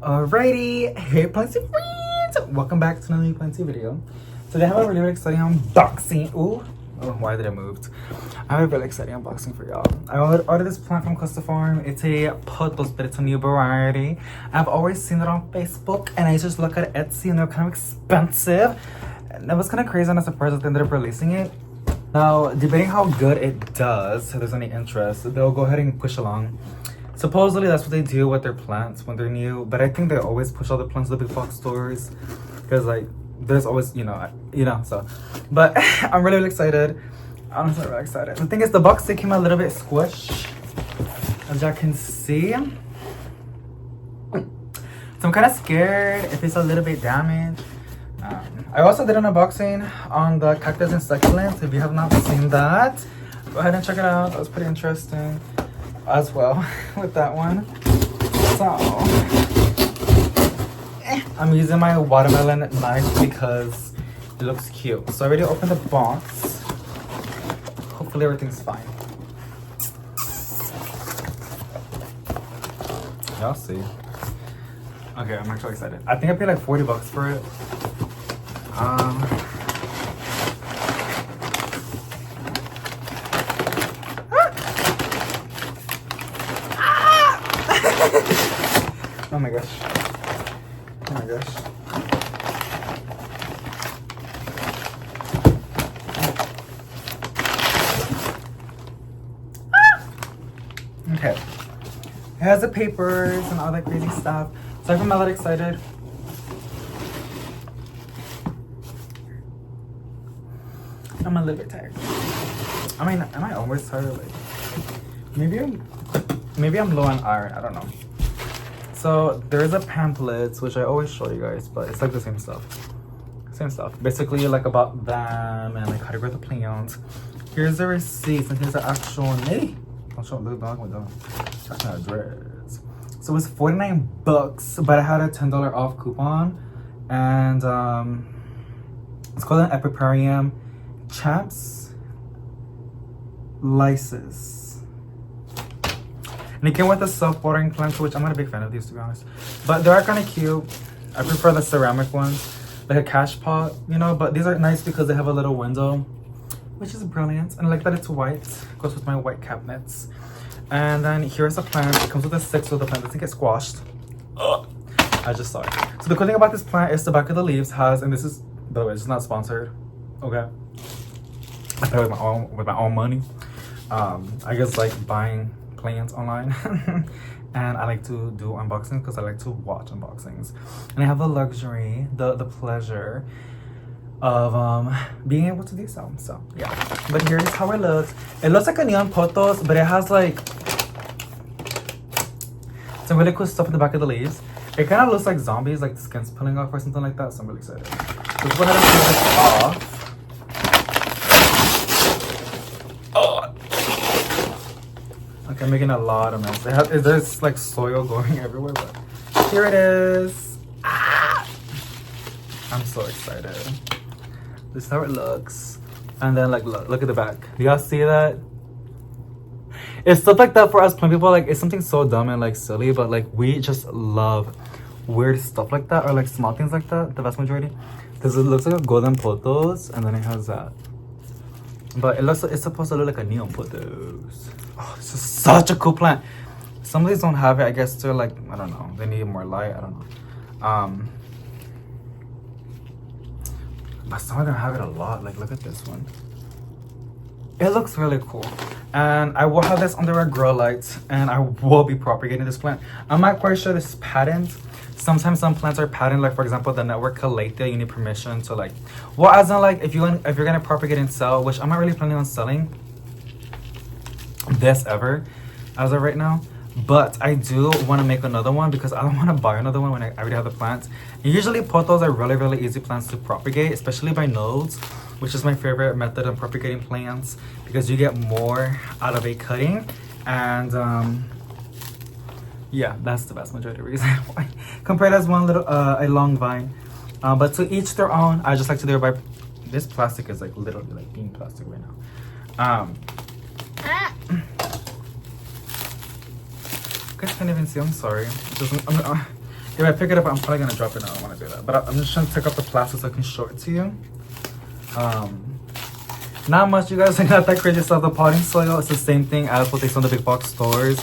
Alrighty, hey Plenty friends! Welcome back to another Plenty video. Today I have a really exciting unboxing. Ooh, oh, why did it move? I have a really exciting unboxing for y'all. I ordered this plant from Costa Farms. It's a pothos, but it's a new variety. I've always seen it on Facebook, and I just look at Etsy, and they're kind of expensive. And that was kind of crazy, and I'm surprised that they ended up releasing it. Now, debating how good it does, if there's any interest, they'll go ahead and push along. Supposedly that's what they do with their plants when they're new, but I think they always push all the plants to the big box stores because like there's always so. But I'm really excited. I'm so really excited. The thing is, the box they came a little bit squished, as y'all can see. So I'm kind of scared if it's a little bit damaged. I also did an unboxing on the cactus and succulents. If you have not seen that, go ahead and check it out. That was pretty interesting as well with that one. So I'm using my watermelon knife because it looks cute. So I already opened the box. Hopefully everything's fine. Y'all see. Okay, I'm actually excited. I think I paid like $40 for it. Oh my gosh. Oh my gosh. Okay. It has the papers and all that crazy stuff. So I'm a lot excited. I'm a little bit tired. I mean, am I always tired? Like, maybe I'm low on iron. I don't know. So there's a pamphlet which I always show you guys, but it's like the same stuff. Same stuff. Basically like about them and like how to grow the plants. Here's the receipts and here's the actual I'll show the dog with them. That's not address. So it's $49, but I had a $10 off coupon, and it's called an Epiparium Chaps Lysis. And it came with a self-watering plant, which I'm not a big fan of these, to be honest. But they are kind of cute. I prefer the ceramic ones, like a cash pot, you know. But these are nice because they have a little window, which is brilliant. And I like that it's white. Goes with my white cabinets. And then here's a plant. It comes with a 6 with the plant. Doesn't get squashed. Ugh. I just saw it. So the cool thing about this plant is the back of the leaves has, and this is, by the way, it's not sponsored. Okay. I pay with my own money. I just like buying plants online and I like to do unboxings because I like to watch unboxings, and I have the luxury, the pleasure of being able to do so. So yeah, but here's how it looks. It looks like a neon pothos, but it has like some really cool stuff in the back of the leaves. It kind of looks like zombies, like the skin's pulling off or something like that, so I'm really excited. Let's go ahead and take this off. Okay, I'm making a lot of mess. There's like soil going everywhere, but here it is. Ah! I'm so excited. This is how it looks. And then like look at the back. Do y'all see that? It's stuff like that for us plant people. Like, it's something so dumb and like silly, but like we just love weird stuff like that, or like small things like that, the vast majority. Because it looks like a golden pothos, and then it has that. But it's supposed to look like a neon pothos. Oh, this is such a cool plant. Some of these don't have it. I guess they're like, I don't know, they need more light. I don't know. But some of them have it a lot. Like, look at this one. It looks really cool. And I will have this under a grow light, and I will be propagating this plant. I'm not quite sure this is patent. Sometimes some plants are patented, like for example the network calathea. You need permission to like, well, as in like if you're gonna propagate and sell, which I'm not really planning on selling this ever as of right now, but I do want to make another one because I don't want to buy another one when I already have the plants. And usually pothos are really easy plants to propagate, especially by nodes, which is my favorite method of propagating plants because you get more out of a cutting. And yeah, that's the vast majority reason why. Compared as one little a long vine, but to each their own. I just like to do it by this plastic is like literally like being plastic right now. You guys can't even see. I'm sorry. if I pick it up, I'm probably gonna drop it. I don't want to do that, but I'm just trying to take up the plastic so I can show it to you. Not much, you guys. I got that crazy stuff. The potting soil, it's the same thing as what they sell in the big box stores.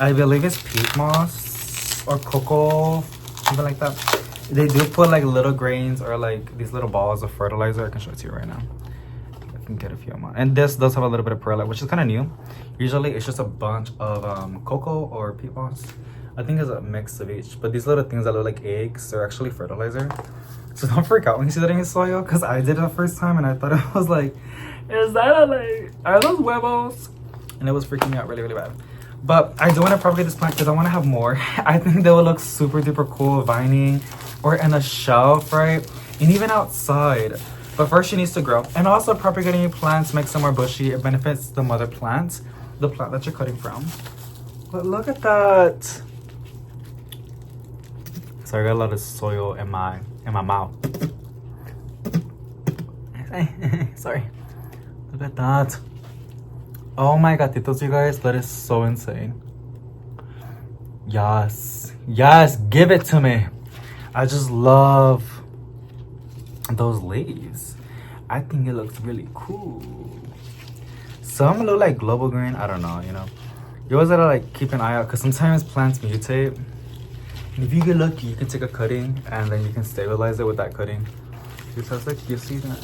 I believe it's peat moss or cocoa, something like that. They do put like little grains or like these little balls of fertilizer. I can show it to you right now. I can get a few more. And this does have a little bit of perlite, which is kind of new. Usually it's just a bunch of cocoa or peat moss. I think it's a mix of each. But these little things that look like eggs are actually fertilizer. So don't freak out when you see that in your soil, because I did it the first time and I thought it was like, is that like, are those huevos? And it was freaking me out really, really bad. But I do want to propagate this plant because I want to have more. I think they will look super duper cool vining or in a shelf, right? And even outside. But first she needs to grow. And also propagating your plants makes them more bushy. It benefits the mother plant, the plant that you're cutting from. But look at that. Sorry, I got a lot of soil in my mouth. Sorry. Look at that. Oh my gatitos, you guys, that is so insane. Yes. Yes, give it to me. I just love those leaves. I think it looks really cool. Some look like global green. I don't know, you know. You always gotta like keep an eye out because sometimes plants mutate. And if you get lucky, you can take a cutting and then you can stabilize it with that cutting. Because like, you see that?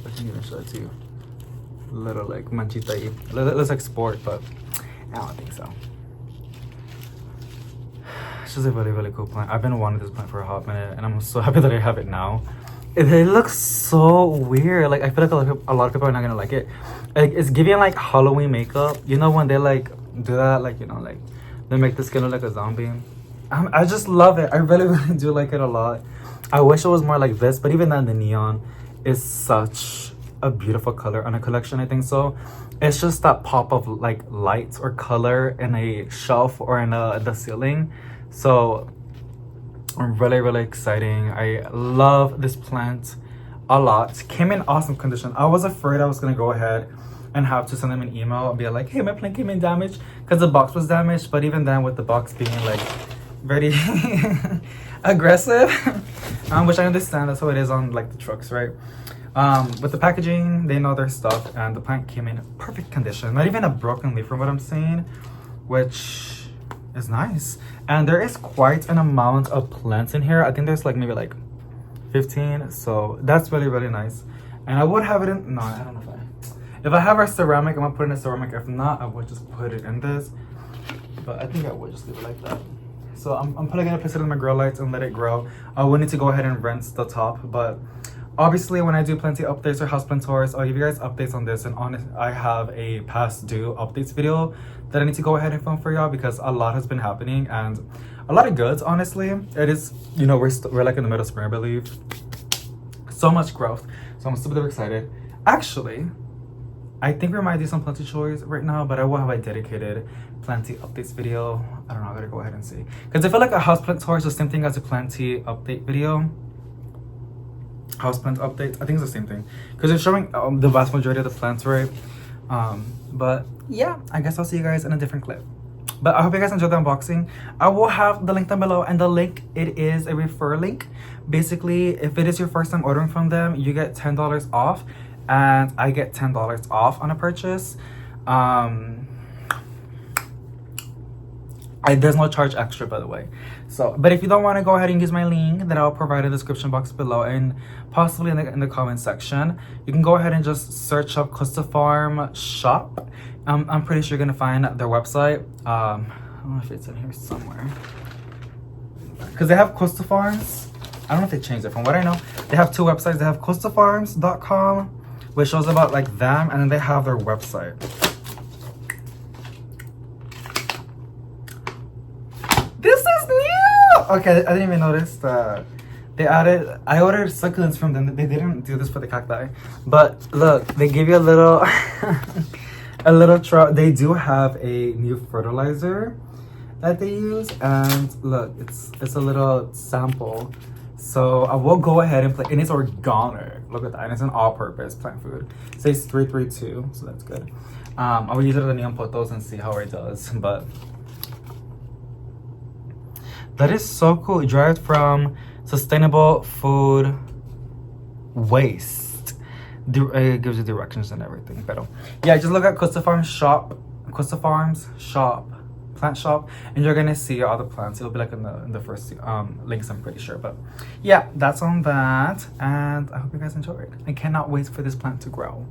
I can even show it to you. Little like manchita. It looks like sport, but I don't think so. It's just a really, really cool plant. I've been wanting this plant for a hot minute, and I'm so happy that I have it now. It looks so weird. Like I feel like a lot of people are not gonna like it. Like it's giving like Halloween makeup. You know when they like do that, like you know, like they make the skin look like a zombie. I just love it. I really, really do like it a lot. I wish it was more like this, but even then, the neon is such a beautiful color on a collection. I think so. It's just that pop of like light or color in a shelf or in the ceiling. So really, really exciting. I love this plant a lot. Came in awesome condition. I was afraid I was gonna go ahead and have to send them an email and be like, hey, my plant came in damaged because the box was damaged. But even then, with the box being like very aggressive, which I understand, that's how it is on like the trucks, right? With the packaging, they know their stuff, and the plant came in perfect condition. Not even a broken leaf from what I'm seeing, which is nice. And there is quite an amount of plants in here. I think there's like maybe like 15, so that's really, really nice. And I would have it in, no, I don't know if I have a ceramic, I'm gonna put it in a ceramic. If not, I would just put it in this, but I think I would just leave it like that. So I'm probably gonna place it in my grow lights and let it grow. I will need to go ahead and rinse the top, but obviously when I do plenty updates or houseplant tours, I'll give you guys updates on this. And honest, I have a past due updates video that I need to go ahead and film for y'all because a lot has been happening and a lot of goods. Honestly, it is, you know, we're like in the middle of spring, I believe. So much growth, so I'm super excited. Actually, I think we might do some plenty chores right now, but I will have a dedicated plenty updates video. I don't know, I gotta go ahead and see. Because I feel like a houseplant tour is the same thing as a plenty update video. Houseplant updates, I think it's the same thing. Because it's showing the vast majority of the plants, right? But yeah, I guess I'll see you guys in a different clip. But I hope you guys enjoyed the unboxing. I will have the link down below, and the link, it is a refer link. Basically, if it is your first time ordering from them, you get $10 off. And I get $10 off on a purchase. There's no charge extra, by the way. So, but if you don't want to go ahead and use my link that I'll provide in the description box below and possibly in the comment section, you can go ahead and just search up Costa Farm shop. I'm pretty sure you're gonna find their website. I don't know if it's in here somewhere, because they have Costa Farms. I don't know if they changed it. From what I know, they have two websites. They have costafarms.com, which shows about like them, and then they have their website. This is new! Okay, I didn't even notice that they added, I ordered succulents from them. They didn't do this for the cacti. But look, they give you a little, a little they do have a new fertilizer that they use. And look, it's a little sample. So I will go ahead and play, and it's organic. Look at that, and it's an all-purpose plant food. It says 332, so that's good. I will use it on the neon potos and see how it does. But That is so cool. Derived from sustainable food waste. It gives you directions and everything. But yeah, just look at Costa Farms shop. Costa Farms shop. Plant shop, and you're gonna see all the plants. It'll be like in the first links, I'm pretty sure. But yeah, that's on that, and I hope you guys enjoyed. I cannot wait for this plant to grow.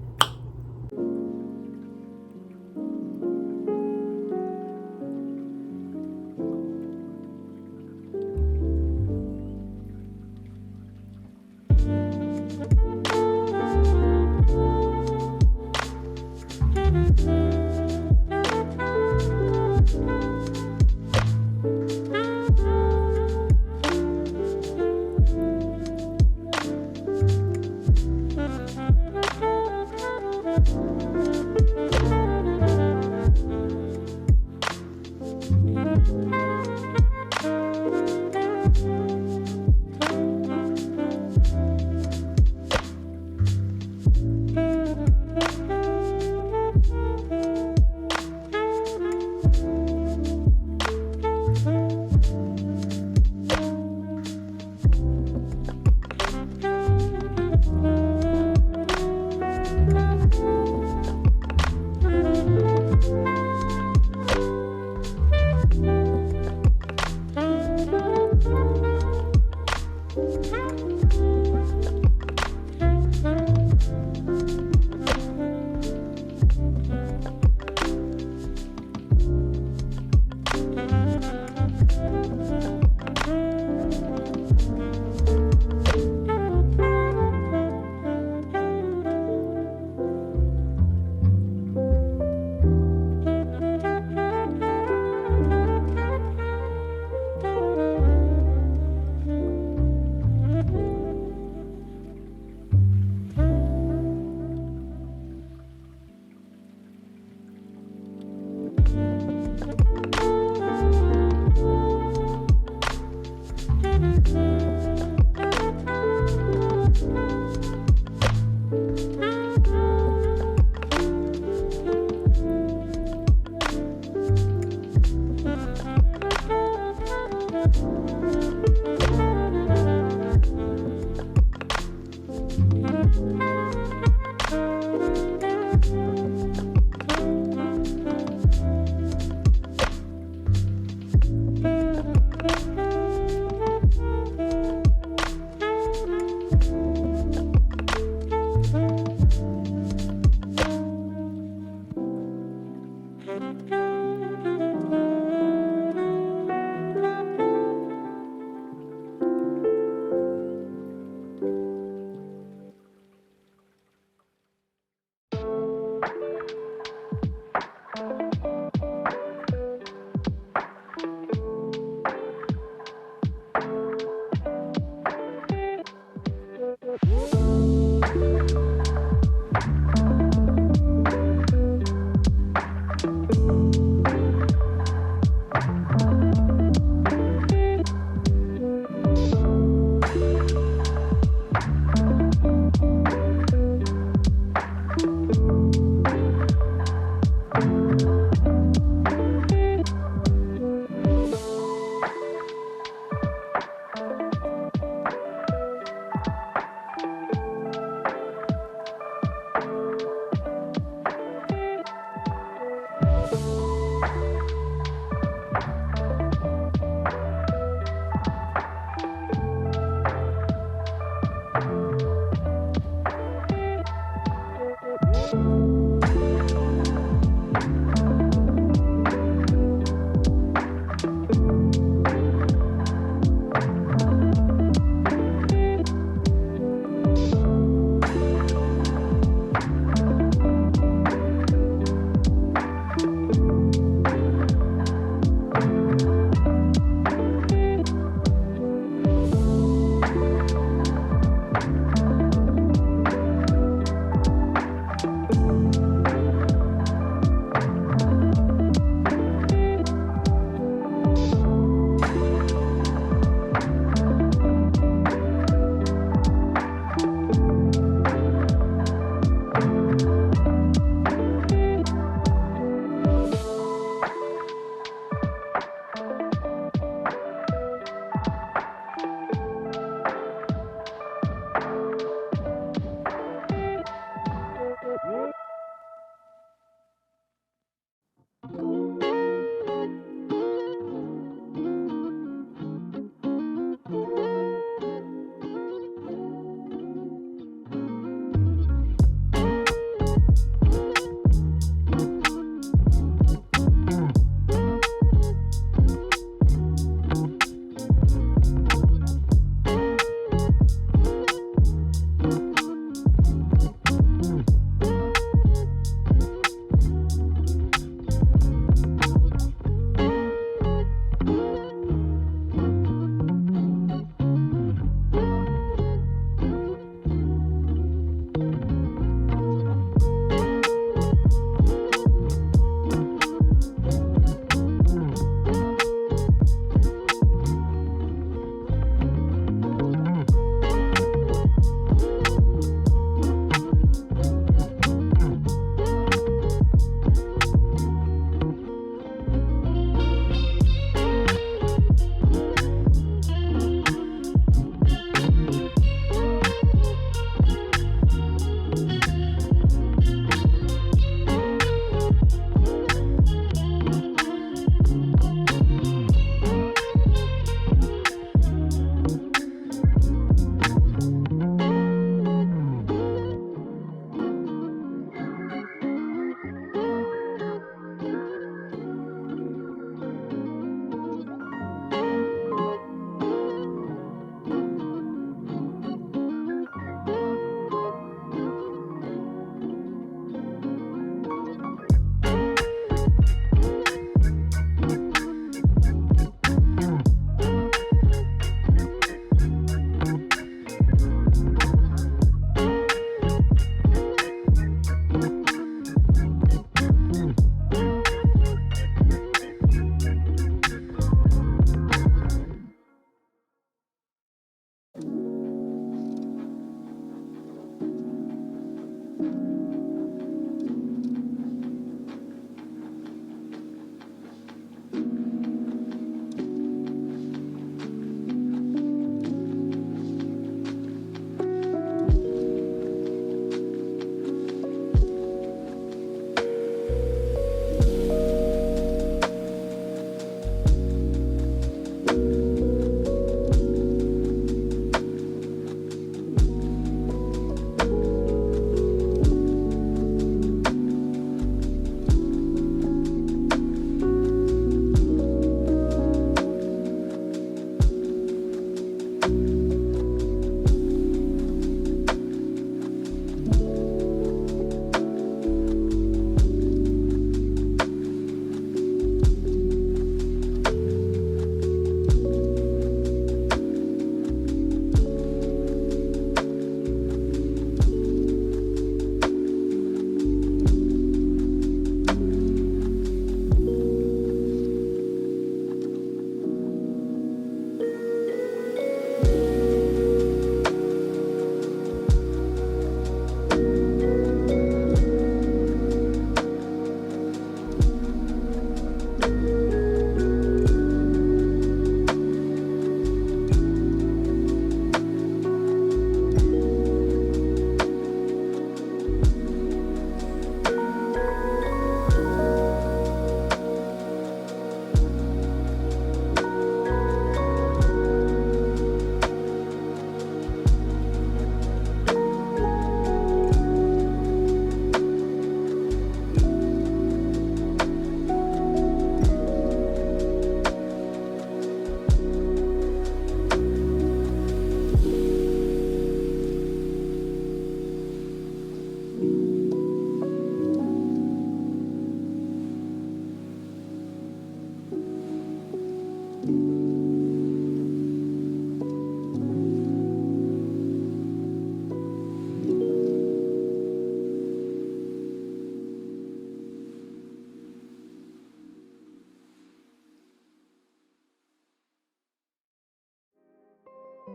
Okie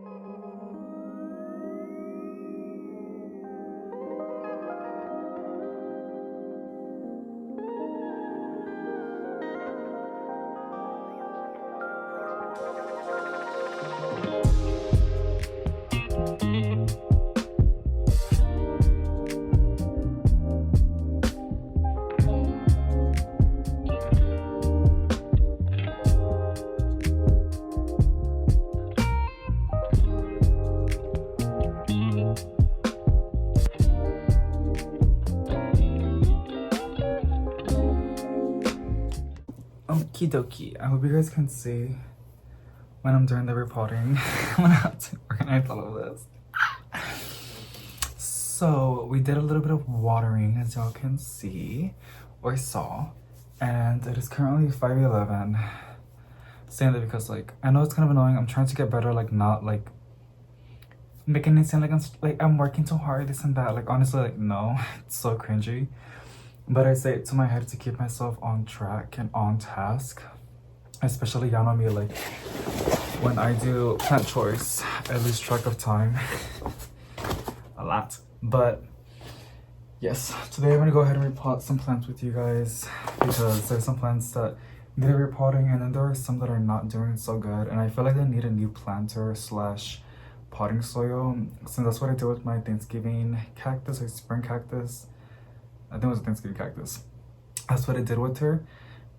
dokie. I hope you guys can see when I'm doing the repotting. I'm gonna have to organize all of this. So we did a little bit of watering, as y'all can see or saw, and it is currently 5:11. Saying that because like I know it's kind of annoying. I'm trying to get better, like not like making it seem like I'm working too hard, this and that. Like honestly, like no, it's so cringy. But I say it to my head to keep myself on track and on task. Especially, y'all know me, like when I do plant chores, I lose track of time a lot. But yes, today I'm gonna go ahead and repot some plants with you guys because there's some plants that need a repotting, and then there are some that are not doing so good, and I feel like they need a new planter slash potting soil. So that's what I did with my Thanksgiving cactus or spring cactus. I think it was a Thanksgiving cactus. That's what I did with her.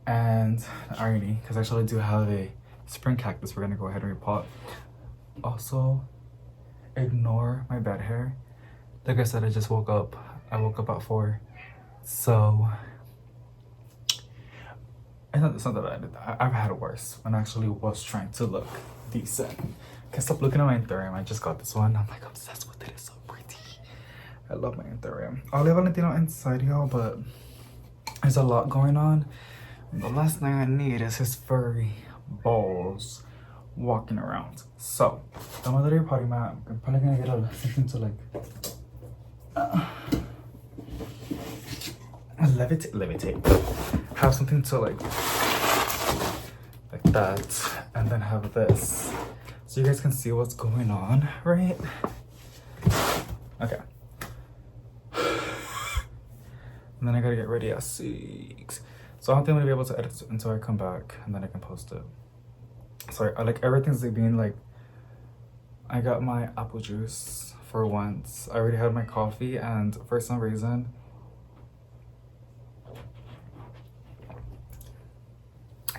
And irony, because I actually do have a spring cactus we're gonna go ahead and repot. Also, ignore my bed hair. Like I said, I just woke up. I woke up at 4. So it's not that bad. I've had it worse when I actually was trying to look decent. Can't stop looking at my Ethereum. I just got this one. I'm like obsessed with it. It's so pretty. I love my Ethereum. I'll leave Valentino inside, y'all, but there's a lot going on. The last thing I need is his furry balls walking around. So, I'm gonna do your potty mat. I'm probably gonna get something to like levitate. Have something to like that, and then have this, so you guys can see what's going on, right? Okay. And then I gotta get ready at 6. So I don't think I'm gonna be able to edit it until I come back, and then I can post it. Sorry, I like everything's like being like, I got my apple juice for once. I already had my coffee, and for some reason,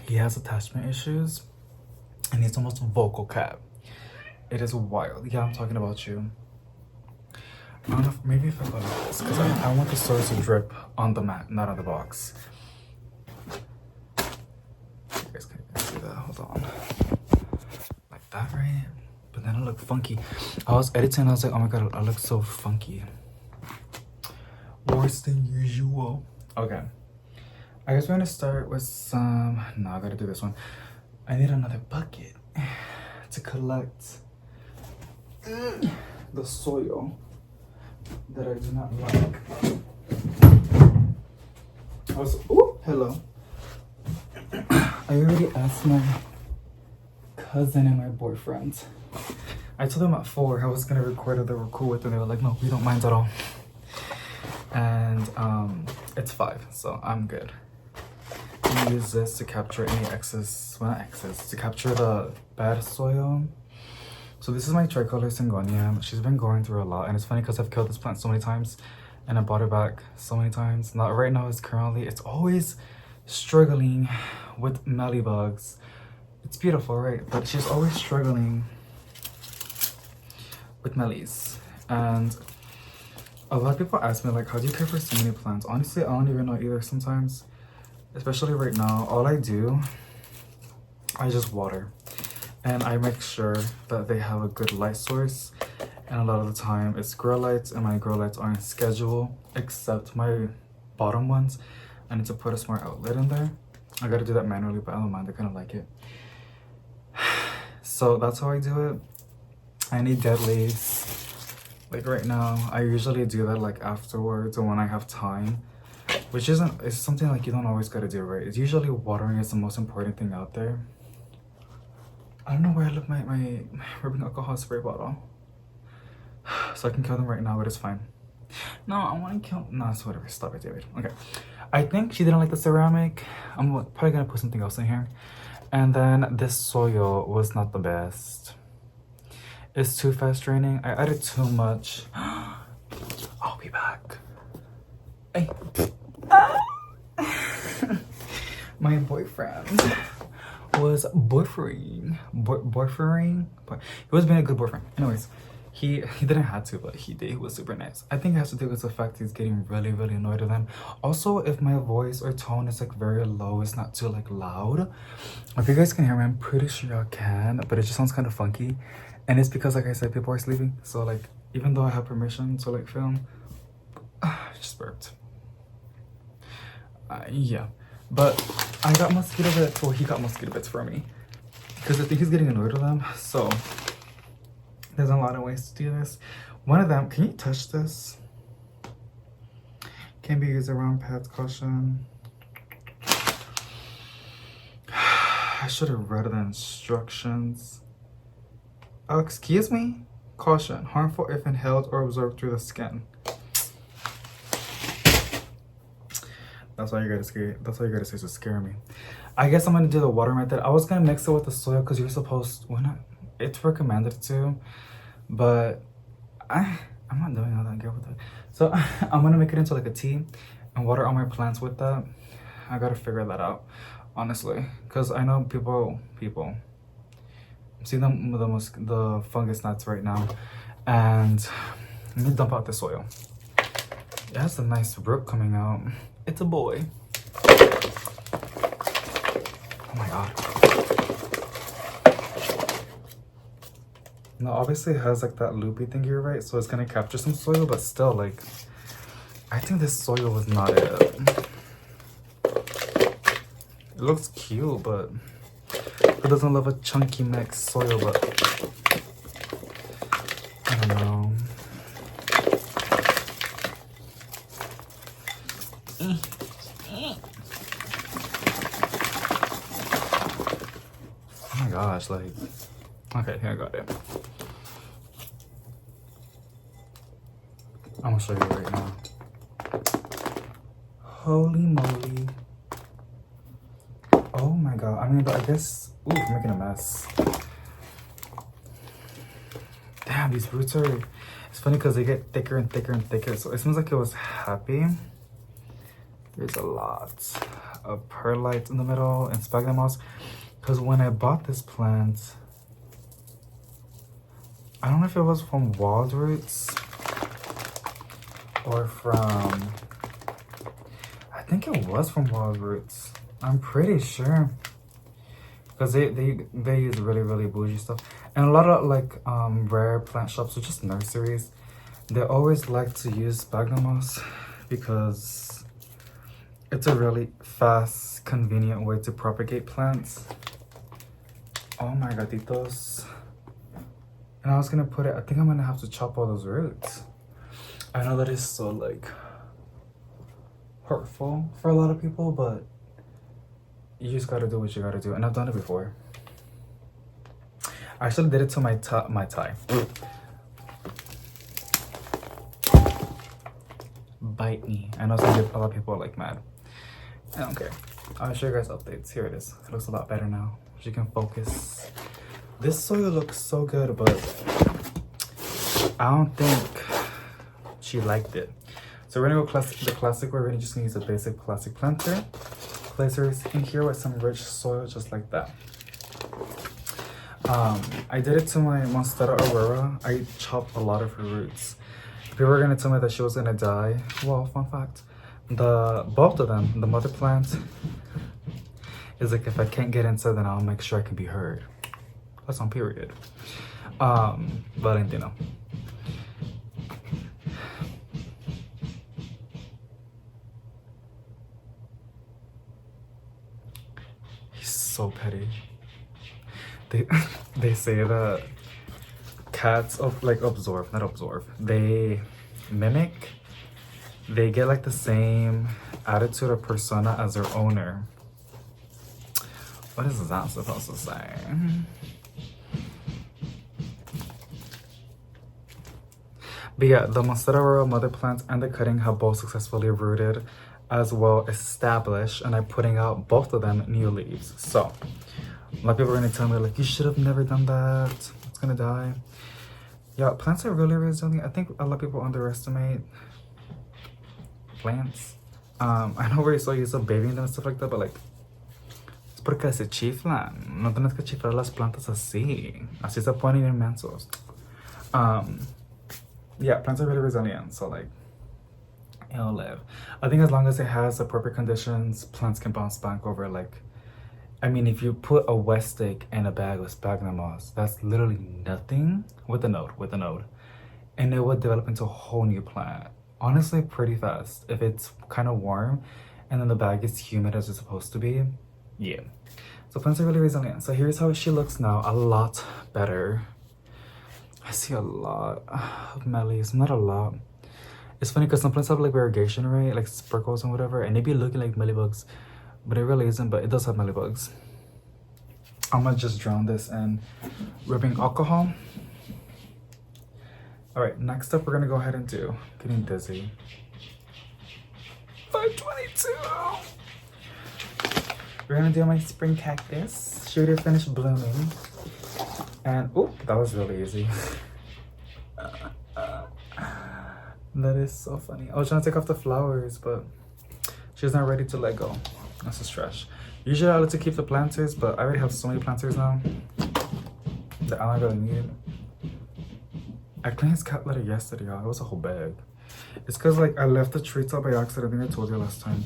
he has attachment issues, and he's almost vocal cap. It is wild. Yeah, I'm talking about you. I don't know if, maybe if I go like this, because I want the source to drip on the mat, not on the box. You guys can't even see that. Hold on. Like that, right? But then it looked funky. I was editing, I was like, oh my god, I look so funky. Worse than usual. Okay. I guess we're gonna start with some... No, I gotta do this one. I need another bucket to collect the soil that I do not like. Oh, hello. I already asked my cousin and my boyfriend. I told them at 4 I was gonna record it. They were cool with it. They were like, no, we don't mind at all. And it's 5, so I'm good. I'm gonna use this to capture any excess, well, not excess, to capture the bad soil. So this is my tricolor Syngonium. She's been going through a lot, and it's funny because I've killed this plant so many times and I bought it back so many times. Now right now it's always struggling with mealybugs. It's beautiful, right? But she's always struggling with mellies. And a lot of people ask me like, how do you care for so many plants? Honestly, I don't even know either sometimes. Especially right now, all I do, I just water. And I make sure that they have a good light source. And a lot of the time it's grow lights, and my grow lights aren't scheduled, except my bottom ones. I need to put a smart outlet in there. I gotta do that manually, but I don't mind, I kinda like it. So that's how I do it. I need dead leaves. Like right now, I usually do that like afterwards or when I have time. Which it's something like you don't always gotta do, right? It's usually watering is the most important thing out there. I don't know where I left my rubbing alcohol spray bottle. So I can kill them right now, but it's fine. No, I want to kill. No, it's whatever. Stop it, David. Okay. I think she didn't like the ceramic. I'm probably gonna put something else in here. And then this soil was not the best. It's too fast draining. I added too much. I'll be back. Hey. My boyfriend was boyfriending. He was being a good boyfriend. Anyways, he didn't have to, but he did. He was super nice. I think it has to do with the fact he's getting really annoyed with them. Also, if my voice or tone is like very low, it's not too like loud. If you guys can hear me, I'm pretty sure y'all can, but it just sounds kind of funky. And it's because, like I said, people are sleeping. So like, even though I have permission to like film, I just burped. Yeah, but I got mosquito bits. Well, he got mosquito bits for me because I think he's getting annoyed with them. So there's a lot of ways to do this. One of them, can you touch this? Can be used around pets, caution. I should have read the instructions. Oh, excuse me? Caution, harmful if inhaled or absorbed through the skin. That's why you gotta scare. That's why you gotta say to scare me. I guess I'm gonna do the water method. I was gonna mix it with the soil because you're supposed. Why not? It's recommended to, but I'm not doing all that good with it. So I'm gonna make it into like a tea and water all my plants with that. I gotta figure that out, honestly, because I know people. I'm seeing the fungus gnats right now, and let me dump out the soil. It has a nice root coming out. It's a boy. Oh my god. No, obviously it has like that loopy thingy, right? So it's gonna capture some soil, but still, like, I think this soil was not it. It looks cute, but who doesn't love a chunky mixed soil? But I don't know. Oh my gosh, like, okay, here I got it. I'm gonna show you right now. Holy moly. Oh my god, I mean, but I guess, ooh, I'm making a mess. Damn, these roots are, it's funny because they get thicker and thicker and thicker, so it seems like it was happy. There's a lot of perlite in the middle and sphagnum moss. Because when I bought this plant, I don't know if it was from wild roots or from, I think it was from wild roots. I'm pretty sure. Because they use really bougie stuff. And a lot of like rare plant shops or just nurseries, they always like to use sphagnum moss because it's a really fast, convenient way to propagate plants. Oh my gatitos. And I was gonna put it, I think I'm gonna have to chop all those roots. I know that is so like hurtful for a lot of people, but you just gotta do what you gotta do. And I've done it before. I actually did it to my tie. Bite me. I know a lot of people are like mad. I don't care. I'll show you guys updates. Here it is. It looks a lot better now. She can focus. This soil looks so good, but I don't think she liked it. So we're gonna go the classic way. We're gonna just use a basic plastic planter. Placers in here with some rich soil, just like that. I did it to my Monstera Aurora. I chopped a lot of her roots. People were gonna tell me that she was gonna die. Well, fun fact. Both of them, the mother plant is like, if I can't get inside, then I'll make sure I can be heard. That's on period. Valentino. He's so petty. They say that cats they mimic. They get like the same attitude or persona as their owner. What is that supposed to say? But yeah, the Monstera royal mother plants and the cutting have both successfully rooted as well established, and I'm putting out both of them new leaves. So a lot of people are gonna tell me like, you should have never done that, it's gonna die. Yeah, plants are really resilient. I think a lot of people underestimate plants. I know we're so used to babying them and stuff like that, but like, es porque se chiflan. No tienes que chiflar las plantas así. Así se ponen inmensos. Yeah, plants are really resilient, so like, it'll live. I think as long as it has appropriate conditions, plants can bounce back over like, I mean, if you put a wet stick in a bag with sphagnum moss, that's literally nothing with a node, and it would develop into a whole new plant. Honestly, pretty fast if it's kind of warm and then the bag is humid as it's supposed to be. Yeah, so plants are really resilient. So here's how she looks now, a lot better. I see a lot of mellies, not a lot. It's funny because some plants have like irrigation, right? Like sprinkles and whatever, and they be looking like mealybugs, but it really isn't, but it does have mealybugs. I'm gonna just drown this in rubbing alcohol. All right, next up we're gonna go ahead and do, getting dizzy, 522. We're gonna do my spring cactus. She already finished blooming. And, oh, that was really easy. That is so funny. I was trying to take off the flowers, but she's not ready to let go. That's a stretch. Usually I like to keep the planters, but I already have so many planters now that I don't really need it. I cleaned his cat litter yesterday, y'all. It was a whole bag. It's because like I left the treats out by accident. I think I told you last time.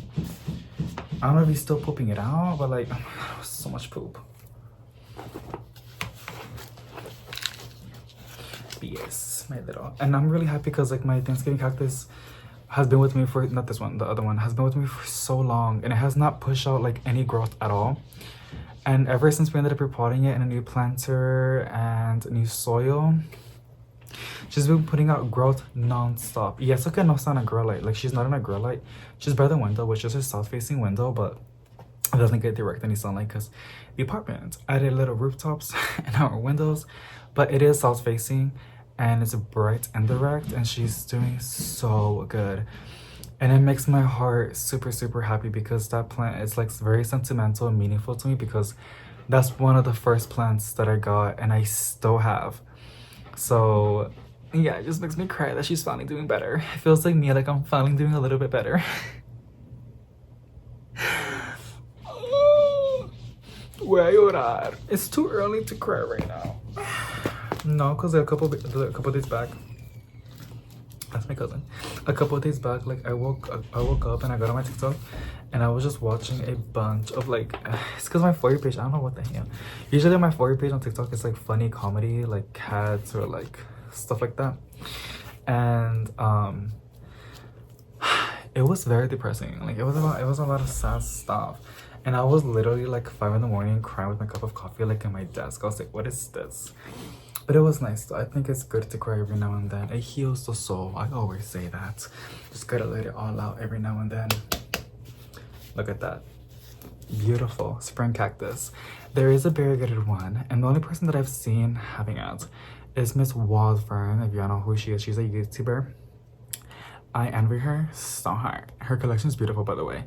I don't know if he's still pooping it out, but like, oh my god, it was so much poop. Yes, my little. And I'm really happy because like my Thanksgiving cactus has been with me for, not this one, the other one, has been with me for so long, and it has not pushed out like any growth at all. And ever since we ended up repotting it in a new planter and new soil, she's been putting out growth non-stop. Yes, okay, no, it's not a grow light. Like, she's not in a grow light. She's by the window, which is her south-facing window, but it doesn't get direct any sunlight because the apartment added little rooftops in our windows, but it is south-facing and it's bright and direct, and she's doing so good. And it makes my heart super, super happy because that plant is like very sentimental and meaningful to me because that's one of the first plants that I got and I still have. So yeah, it just makes me cry that she's finally doing better. It feels like me, like I'm finally doing a little bit better. Voy a llorar. It's too early to cry right now. No, because a couple days back, that's my cousin. A couple of days back, like I woke up and I got on my TikTok and I was just watching a bunch of like, it's because my For You page, I don't know what the hell. Usually my For You page on TikTok is like funny comedy, like cats or like stuff like that. And it was very depressing. Like it was a lot of sad stuff. And I was literally like 5 in the morning crying with my cup of coffee like in my desk. I was like, what is this? But it was nice though. I think it's good to cry every now and then. It heals the soul. I always say that. Just gotta let it all out every now and then. Look at that. Beautiful spring cactus. There is a variegated one, and the only person that I've seen having it is Miss Wildfern. If you don't know who she is, she's a YouTuber. I envy her so hard. Her collection is beautiful, by the way.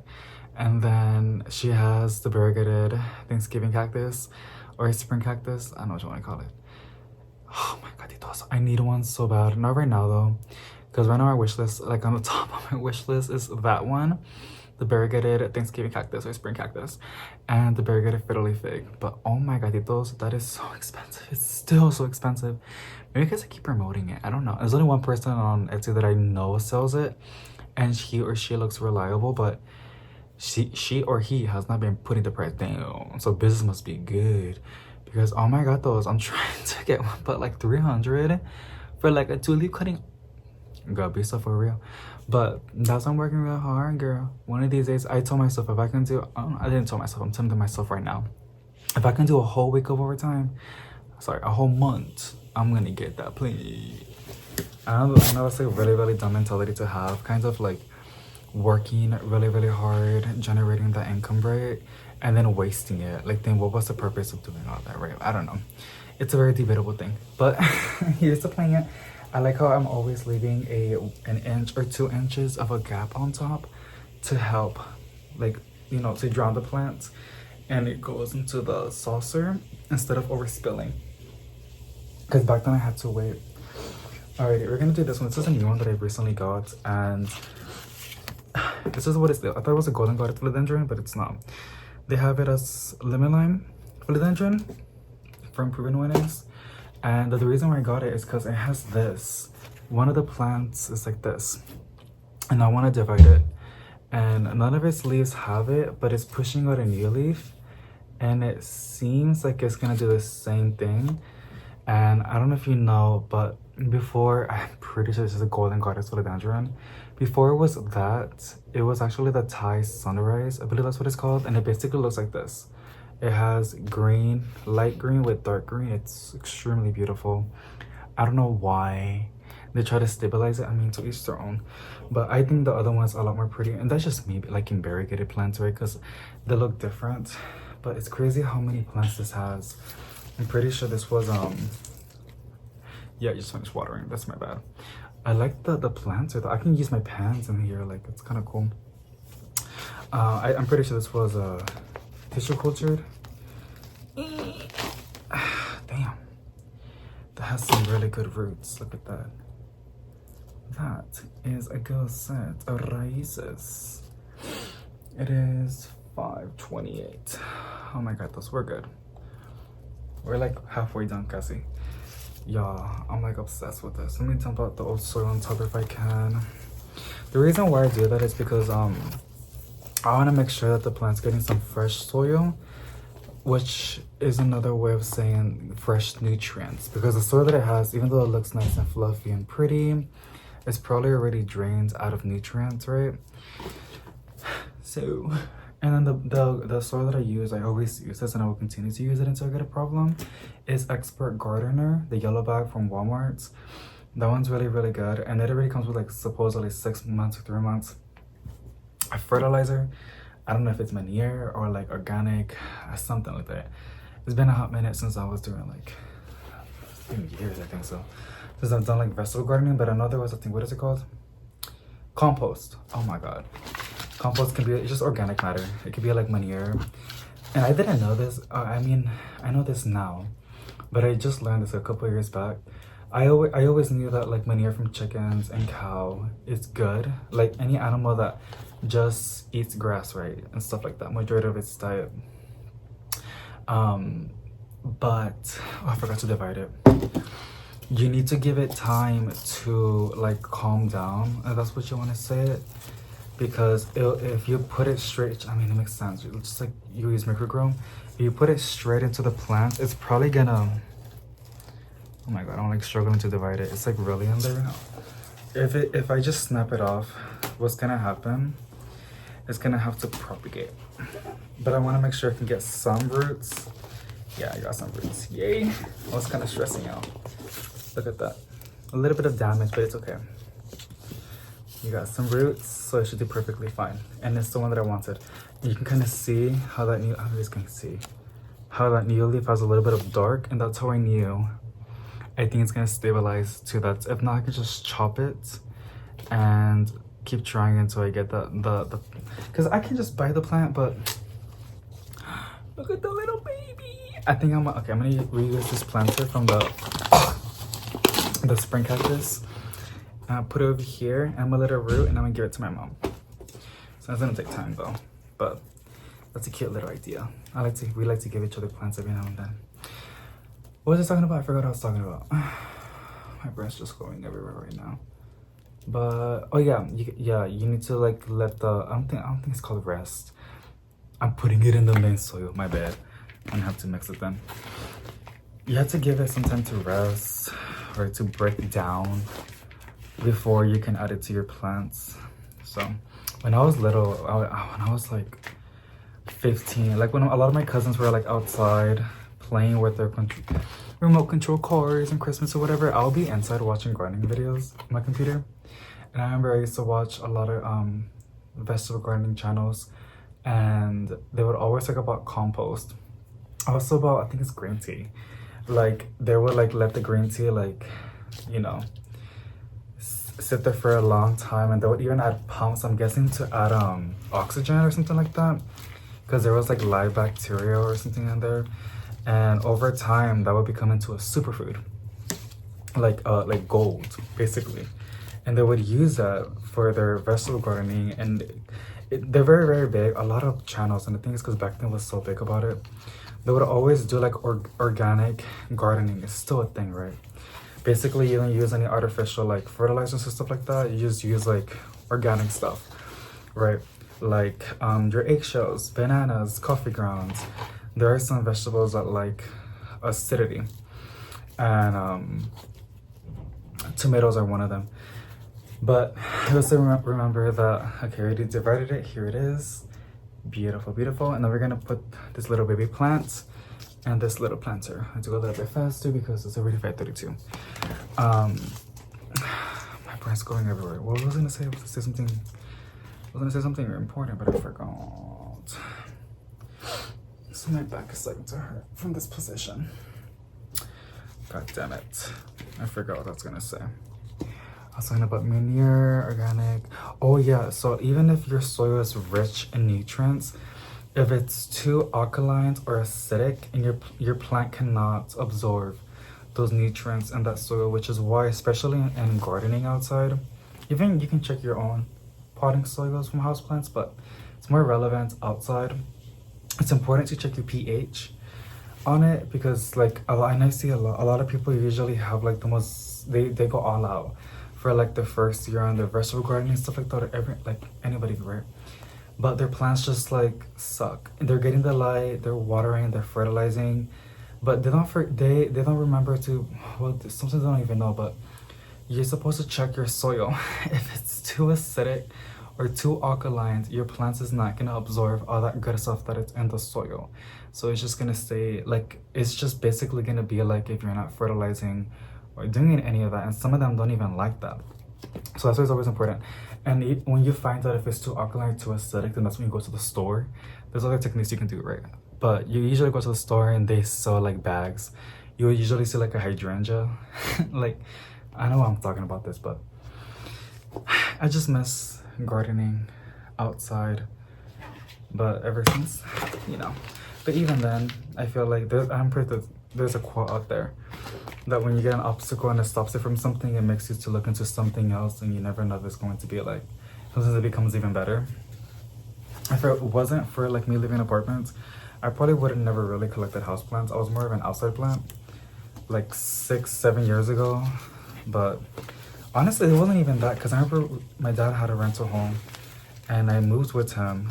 And then she has the variegated Thanksgiving cactus or spring cactus. I don't know what you want to call it. Oh my god, I need one so bad. Not right now though, because right now our wish list, like on the top of my wish list, is that one, the variegated Thanksgiving cactus or spring cactus, and the variegated fiddle leaf fig. But oh my god, that is so expensive. It's still so expensive. Maybe because I keep promoting it. I don't know. There's only one person on Etsy that I know sells it, and he or she looks reliable, but she or he has not been putting the price down. So business must be good. Because oh my god, those, I'm trying to get one, but like 300 for like a 2-leaf cutting. Girl, be so for real. But that's why I'm working real hard, girl. One of these days, I told myself if I can do, I didn't tell myself, I'm telling myself right now. If I can do a whole week of overtime, sorry, a whole month, I'm gonna get that, please. I know that's like a really, really dumb mentality to have, kind of like working really, really hard, generating that income, right? And then wasting it. Like, then what was the purpose of doing all that, right? I don't know. It's a very debatable thing. But here's the plant. I like how I'm always leaving an inch or 2 inches of a gap on top to help, like, you know, to drown the plants, and it goes into the saucer instead of overspilling. Because back then I had to wait. Alrighty, we're gonna do this one. This is a new one that I recently got, and this is what it's. I thought it was a golden goddess philodendron, but it's not. They have it as lemon lime philodendron from Proven Winnings, and the reason why I got it is because it has this. One of the plants is like this, and I want to divide it, and none of its leaves have it, but it's pushing out a new leaf, and it seems like it's gonna do the same thing. And I don't know if you know, but before, I'm pretty sure this is a golden goddess philodendron. Before it was that, it was actually the Thai sunrise. I believe that's what it's called. And it basically looks like this. It has green, light green with dark green. It's extremely beautiful. I don't know why they try to stabilize it. I mean, to each their own. But I think the other one's a lot more pretty. And that's just me liking variegated plants, right? Because they look different. But it's crazy how many plants this has. I'm pretty sure this was, yeah, I just finished watering. That's my bad. I like the plants. I can use my pans in here. Like, it's kind of cool. I'm pretty sure this was tissue cultured. Damn. That has some really good roots. Look at that. That is a good set of raíces. It is $5.28. Oh my god, those were good. We're like halfway done, Cassie. Yeah, I'm like obsessed with this. Let me dump out the old soil on top if I can. The reason why I do that is because I want to make sure that the plant's getting some fresh soil, which is another way of saying fresh nutrients. Because the soil that it has, even though it looks nice and fluffy and pretty, it's probably already drained out of nutrients, right? So, and then the soil that I use, I always use this and I will continue to use it until I get a problem, is Expert Gardener, the yellow bag from Walmart. That one's really, really good. And it already comes with like supposedly 6 months or 3 months of fertilizer. I don't know if it's manure or like organic, something like that. It's been a hot minute since I was doing like, it's been years, I think so. Since I've done like vegetable gardening, but I know there was a thing, what is it called? Compost. Oh my god. Compost can be, it's just organic matter. It could be like manure. And I didn't know this. I mean, I know this now, but I just learned this a couple of years back. I always knew that like manure from chickens and cow is good. Like any animal that just eats grass, right? And stuff like that. Majority of its diet. But oh, I forgot to divide it. You need to give it time to like calm down. And that's what you want to say it. Because if you put it straight, I mean, it makes sense. It's just like you use microgrow. If you put it straight into the plant, it's probably gonna, oh my god, I'm like struggling to divide it. It's like really in there. If I just snap it off, what's gonna happen? It's gonna have to propagate. But I wanna make sure I can get some roots. Yeah, I got some roots. Yay. I was kind of stressing out. Look at that. A little bit of damage, but it's okay. You got some roots, so it should do perfectly fine. And it's the one that I wanted. You can kind of see how that new, I'm just gonna see how that new leaf has a little bit of dark, and that's how I knew. I think it's gonna stabilize to that. If not, I can just chop it and keep trying until I get the because I can just buy the plant, but look at the little baby. I think I'm gonna reuse this planter from the spring cactus. Put it over here, and I'm gonna let it root, and I'm gonna give it to my mom. So it's gonna take time though, but that's a cute little idea. We like to give each other plants every now and then. What was I talking about? I forgot what I was talking about. My breast's just going everywhere right now. But oh yeah, you need to like let the I don't think it's called rest. I'm putting it in the main soil. My bad. I'm gonna have to mix it then. You have to give it some time to rest or to break down before you can add it to your plants. So when I was little, when I was like 15, like when a lot of my cousins were like outside playing with their remote control cars and Christmas or whatever, I'll be inside watching gardening videos on my computer. And I remember I used to watch a lot of vegetable gardening channels, and they would always talk about compost. Also about, I think it's green tea. Like they would like let the green tea like, you know, sit there for a long time, and they would even add pumps, I'm guessing, to add oxygen or something like that, because there was like live bacteria or something in there, and over time that would become into a superfood, like gold basically. And they would use that for their vegetable gardening, and they're very, very big. A lot of channels, and the thing is, because back then was so big about it, they would always do like organic gardening. It's still a thing, right? Basically, you don't use any artificial like fertilizers and stuff like that. You just use like organic stuff, right? Like your eggshells, bananas, coffee grounds. There are some vegetables that like acidity, and tomatoes are one of them. But just remember that, okay, I already divided it. Here it is. Beautiful, beautiful. And then we're gonna put this little baby plant and this little planter. I have to go a little bit faster because it's already 5:32. My brain's going everywhere. What was I gonna say? I was gonna say something important, but I forgot. So my back is starting to hurt from this position. God damn it. I forgot what I was gonna say. I was talking about manure, organic. Oh yeah, so even if your soil is rich in nutrients, if it's too alkaline or acidic, and your plant cannot absorb those nutrients in that soil, which is why, especially in gardening outside, even you can check your own potting soils from houseplants, but it's more relevant outside. It's important to check your pH on it, because like and I see a lot of people usually have like the most, they go all out for like the first year on their vegetable gardening and stuff like that, or anybody, right? But their plants just like suck. They're getting the light, they're watering, they're fertilizing, but they don't remember to, well, sometimes they don't even know, but you're supposed to check your soil. If it's too acidic or too alkaline, your plants is not gonna absorb all that good stuff that it's in the soil. So it's just gonna stay like, it's just basically gonna be like if you're not fertilizing or doing any of that, and some of them don't even like that. So that's why it's always important. And when you find out if it's too alkaline, too acidic, then that's when you go to the store. There's other techniques you can do, right? But you usually go to the store and they sell like bags. You will usually see like a hydrangea. Like, I know I'm talking about this, but I just miss gardening outside. But ever since, you know. But even then, I feel like there's a quote out there that when you get an obstacle and it stops it from something, it makes you to look into something else, and you never know if it's going to be like, sometimes it becomes even better. If it wasn't for like me living in apartments, I probably would have never really collected houseplants. I was more of an outside plant like 6-7 years ago. But honestly, it wasn't even that, because I remember my dad had a rental home and I moved with him,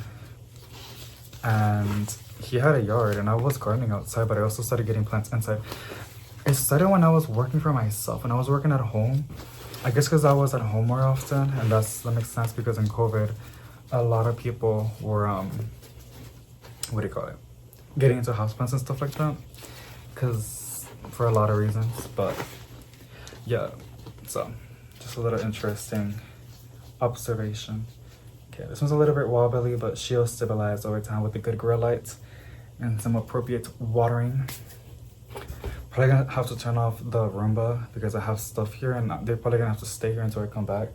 and he had a yard and I was gardening outside, but I also started getting plants inside. It started when I was working for myself, and I was working at home. I guess because I was at home more often, and that makes sense, because in COVID, a lot of people were, what do you call it? Getting into houseplants and stuff like that, because for a lot of reasons. But yeah, so just a little interesting observation. Okay, this one's a little bit wobbly, but she'll stabilize over time with the good grow lights and some appropriate watering. Probably gonna have to turn off the Roomba because I have stuff here, and they're probably gonna have to stay here until I come back.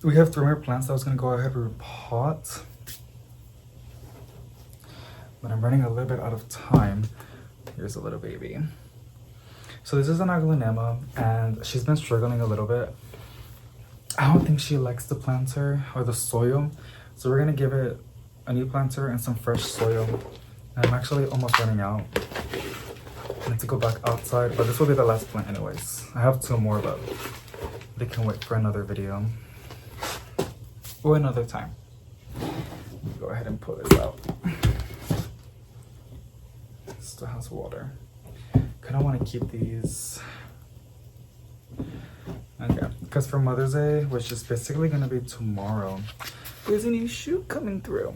We have 3 more plants that I was gonna go ahead and repot, but I'm running a little bit out of time. Here's a little baby. So this is an aglaonema, and she's been struggling a little bit. I don't think she likes the planter or the soil, so we're gonna give it a new planter and some fresh soil. And I'm actually almost running out. I need to go back outside, but this will be the last plant anyways. I have 2 more, but they can wait for another video or another time. Go ahead and pull this out. Still has water. Kind of want to keep these. Okay, because for Mother's Day, which is basically going to be tomorrow, there's a new shoot coming through.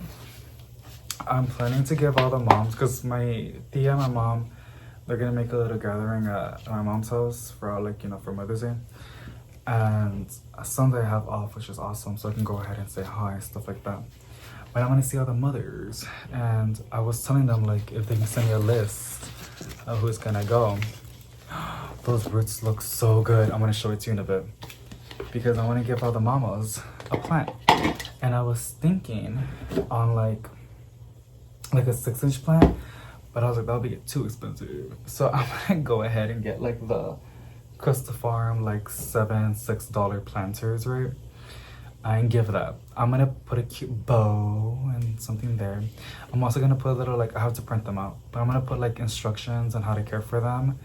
I'm planning to give all the moms, because my tia and my mom, they're gonna make a little gathering at my mom's house for like, you know, for Mother's Day. And Sunday I have off, which is awesome, so I can go ahead and say hi and stuff like that. But I want to see all the mothers, and I was telling them like if they can send me a list of who's gonna go. Those roots look so good. I'm gonna show it to you in a bit. because I want to give all the mamas a plant. And I was thinking on like a 6-inch plant, but I was like, that'll be too expensive. So I'm gonna go ahead and get like the Costa Farm like $6 planters, right? And give that. I'm gonna put a cute bow and something there. I'm also gonna put a little like, I have to print them out, but I'm gonna put like instructions on how to care for them.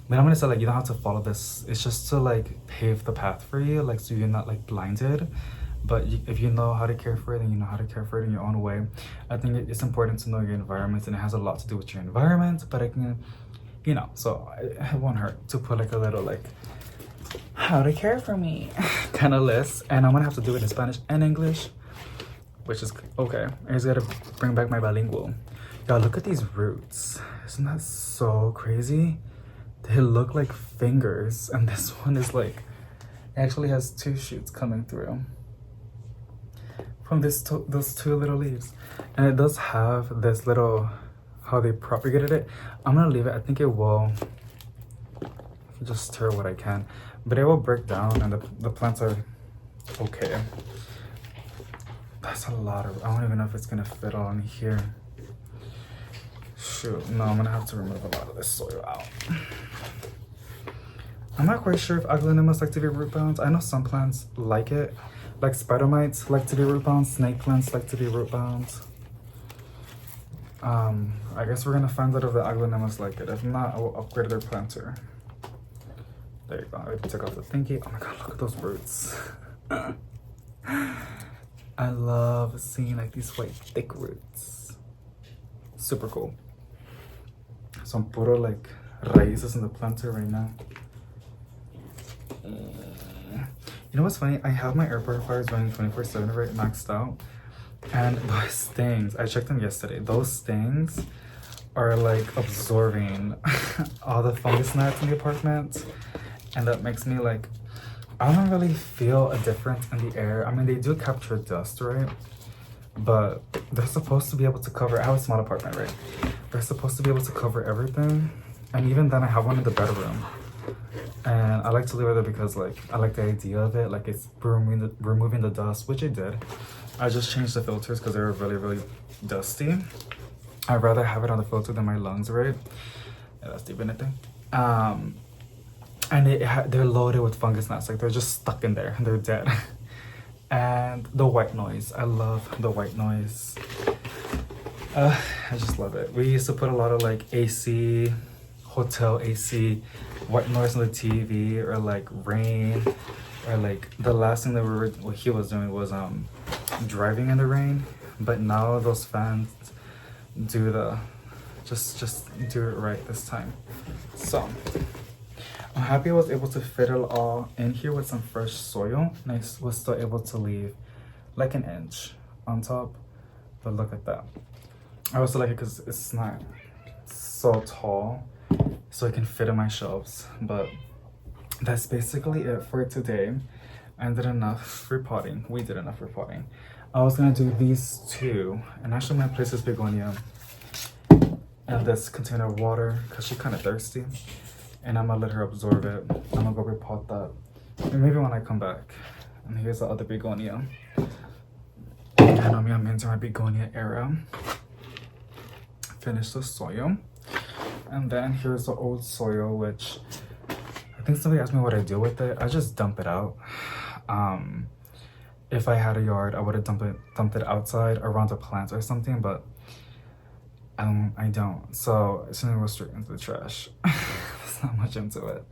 But I'm gonna say like, you don't have to follow this. It's just to like pave the path for you, like so you're not like blinded. But if you know how to care for it, then you know how to care for it in your own way. I think it's important to know your environment, and it has a lot to do with your environment. But I can, you know, so it won't hurt to put like a little like how to care for me kind of list. And I'm gonna have to do it in Spanish and English, which is okay. I just gotta bring back my bilingual. Y'all, look at these roots. Isn't that so crazy? They look like fingers, and this one is like, it actually has 2 shoots coming through from those 2 little leaves. And it does have this little, how they propagated it. I'm gonna leave it. I think it will just stir what I can, but it will break down, and the plants are okay. That's a lot of, I don't even know if it's gonna fit all in here. Shoot, no, I'm gonna have to remove a lot of this soil out. I'm not quite sure if aglaonemas like to be root bound. I know some plants like it. Like spider mites like to be root bound. Snake plants like to be root bound. I guess we're gonna find out if the aglaonemas like it. If not, I will upgrade their planter. There you go. I took off the thingy. Oh my god, look at those roots. I love seeing like these white thick roots. Super cool. Some puro like raíces in the planter right now. You know what's funny? I have my air purifiers running 24/7 right, maxed out. And those things, I checked them yesterday. Those things are like absorbing all the fungus gnats in the apartment. And that makes me like, I don't really feel a difference in the air. I mean, they do capture dust, right? But they're supposed to be able to cover, I have a small apartment, right? They're supposed to be able to cover everything. And even then I have one in the bedroom. And I like to leave it there because like, I like the idea of it. Like it's removing the dust, which it did. I just changed the filters because they were really, really dusty. I'd rather have it on the filter than my lungs, right? Yeah, that's deep in it thing. And they're loaded with fungus gnats. Like they're just stuck in there. They're dead. And the white noise. I love the white noise. I just love it. We used to put a lot of like AC, hotel AC, white noise on the TV, or like rain, or like the last thing that what he was doing was driving in the rain. But now those fans do the just do it right this time. So I'm happy I was able to fit it all in here with some fresh soil, and I was still able to leave like an inch on top. But look at that. I also like it because it's not so tall, so it can fit in my shelves. But that's basically it for today. I did enough repotting. We did enough repotting. I was gonna do these 2, and actually I'm gonna place this begonia in this container of water because she's kind of thirsty. And I'm gonna let her absorb it. I'm gonna go repot that. And maybe when I come back. And here's the other begonia. And I'm into my begonia era. Finish the soil. And then here's the old soil, which I think somebody asked me what I do with it. I just dump it out. If I had a yard, I would have dumped it outside around the plants or something, but I don't. So it's gonna go straight into the trash. There's not much into it.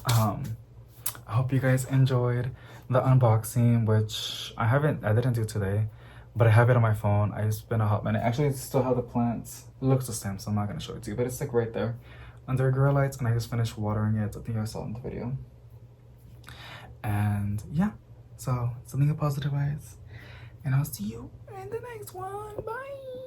I hope you guys enjoyed the unboxing, which I didn't do today, but I have it on my phone. It's been a hot minute. Actually, I still have the plants. It looks the same, so I'm not gonna show it to you, but it's like right there under grow lights, and I just finished watering it. I think I saw it in the video. And yeah, so something positive wise, and I'll see you in the next one. Bye.